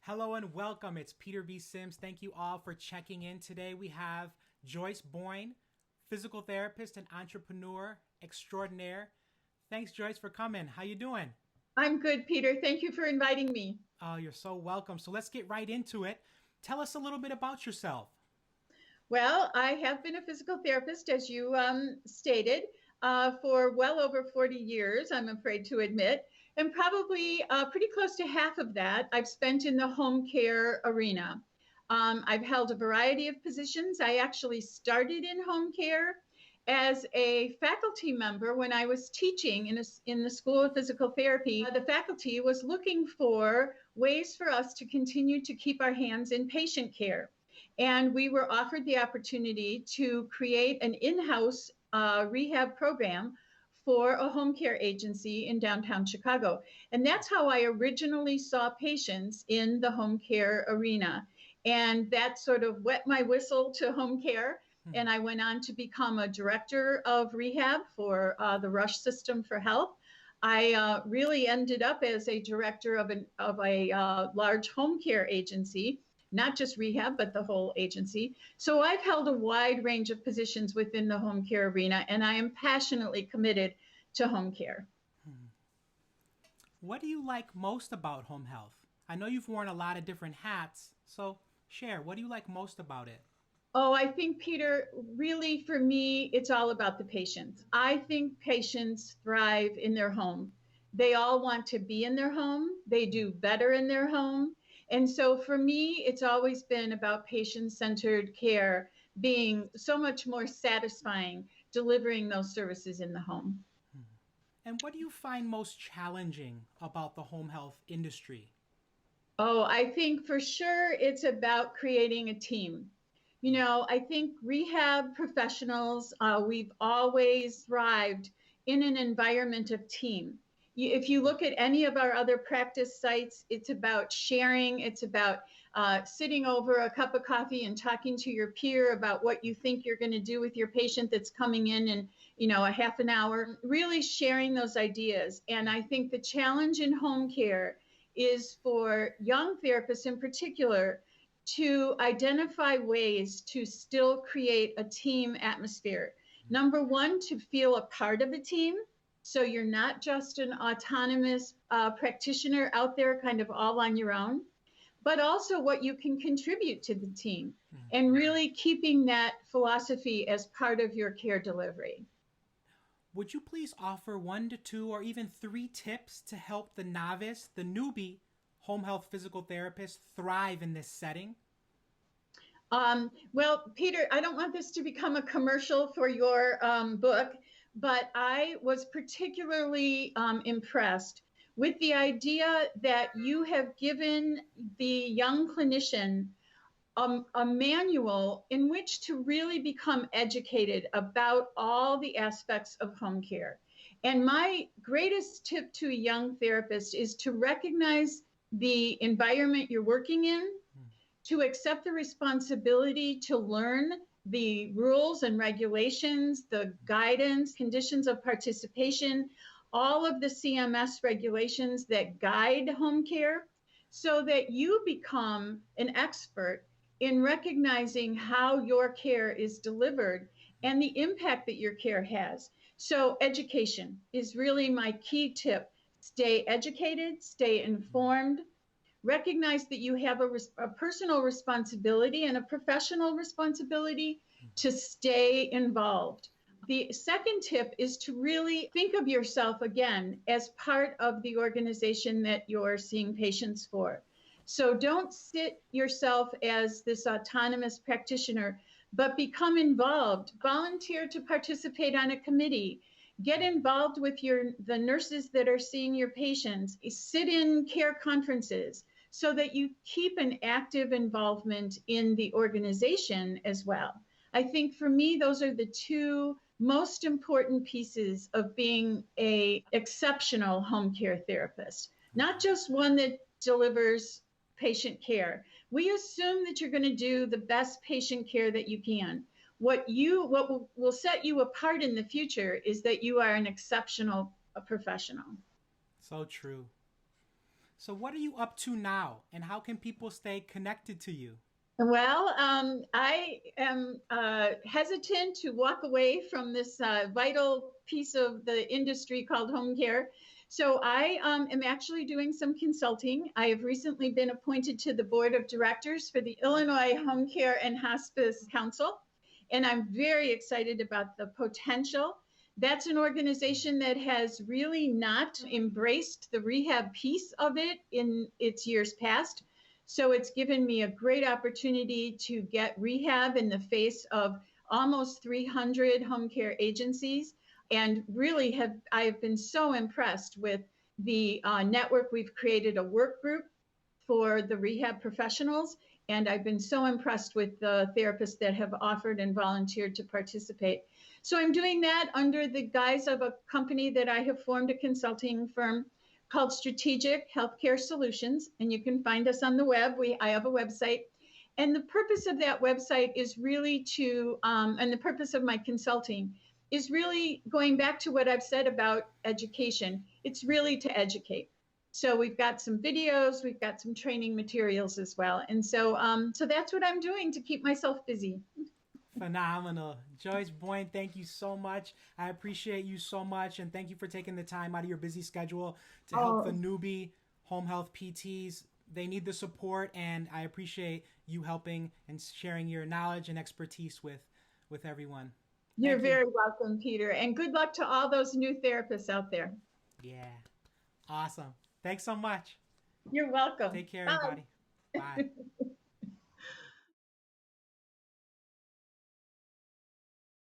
Hello and welcome. It's Peter B. Sims. Thank you all for checking in today. We have Joyce Boin, physical therapist and entrepreneur extraordinaire. Thanks, Joyce, for coming. How you doing? I'm good, Peter. Thank you for inviting me. Oh, you're so welcome. So let's get right into it. Tell us a little bit about yourself. Well, I have been a physical therapist, as you stated, for well over 40 years, I'm afraid to admit. And probably pretty close to half of that I've spent in the home care arena. I've held a variety of positions. I actually started in home care as a faculty member when I was teaching in the School of Physical Therapy. The faculty was looking for ways for us to continue to keep our hands in patient care. And we were offered the opportunity to create an in-house rehab program for a home care agency in downtown Chicago. And that's how I originally saw patients in the home care arena. And that sort of wet my whistle to home care. And I went on to become a director of rehab for the Rush System for Health. I really ended up as a director of a large home care agency, not just rehab, but the whole agency. So I've held a wide range of positions within the home care arena, and I am passionately committed to home care. What do you like most about home health? I know you've worn a lot of different hats, so share. What do you like most about it? Oh, I think, Peter, really for me, it's all about the patients. I think patients thrive in their home. They all want to be in their home, they do better in their home. And so for me, it's always been about patient centered care being so much more satisfying, delivering those services in the home. And what do you find most challenging about the home health industry? Oh, I think for sure it's about creating a team. You know, I think rehab professionals, we've always thrived in an environment of team. If you look at any of our other practice sites, it's about sharing, it's about sitting over a cup of coffee and talking to your peer about what you think you're going to do with your patient that's coming in, a half an hour, really sharing those ideas. And I think the challenge in home care is for young therapists in particular to identify ways to still create a team atmosphere. Number one, to feel a part of a team. So you're not just an autonomous practitioner out there kind of all on your own, but also what you can contribute to the team and really keeping that philosophy as part of your care delivery. Would you please offer one to two or even three tips to help the novice, the newbie home health physical therapist thrive in this setting? Well, Peter, I don't want this to become a commercial for your book, but I was particularly impressed with the idea that you have given the young clinician a manual in which to really become educated about all the aspects of home care. And my greatest tip to a young therapist is to recognize the environment you're working in, to accept the responsibility to learn the rules and regulations, the guidance, conditions of participation, all of the CMS regulations that guide home care, so that you become an expert in recognizing how your care is delivered and the impact that your care has. So education is really my key tip. Stay educated, stay informed, recognize that you have a personal responsibility and a professional responsibility to stay involved. The second tip is to really think of yourself again as part of the organization that you're seeing patients for. So don't sit yourself as this autonomous practitioner, but become involved. Volunteer to participate on a committee. Get involved with the nurses that are seeing your patients. Sit in care conferences so that you keep an active involvement in the organization as well. I think for me, those are the two most important pieces of being an exceptional home care therapist, not just one that delivers patient care. We assume that you're going to do the best patient care that you can. What will set you apart in the future is that you are an exceptional professional. So true. So what are you up to now, and how can people stay connected to you? Well, I am hesitant to walk away from this vital piece of the industry called home care. So I am actually doing some consulting. I have recently been appointed to the board of directors for the Illinois Home Care and Hospice Council, and I'm very excited about the potential. That's an organization that has really not embraced the rehab piece of it in its years past. So it's given me a great opportunity to get rehab in the face of almost 300 home care agencies, and really I have been so impressed with the network. We've created a work group for the rehab professionals, and I've been so impressed with the therapists that have offered and volunteered to participate. So I'm doing that under the guise of a company that I have formed, a consulting firm called Strategic Healthcare Solutions, and you can find us on the web. I have a website, and the purpose of that website is really and the purpose of my consulting is really going back to what I've said about education. It's really to educate. So we've got some videos, we've got some training materials as well, and so that's what I'm doing to keep myself busy. Phenomenal. Joyce Boin, thank you so much. I appreciate you so much, and thank you for taking the time out of your busy schedule to help the newbie home health PTs. They need the support, and I appreciate you helping and sharing your knowledge and expertise with everyone. You're very welcome, Peter, and good luck to all those new therapists out there. Yeah. Awesome. Thanks so much. You're welcome. Take care, everybody. Bye.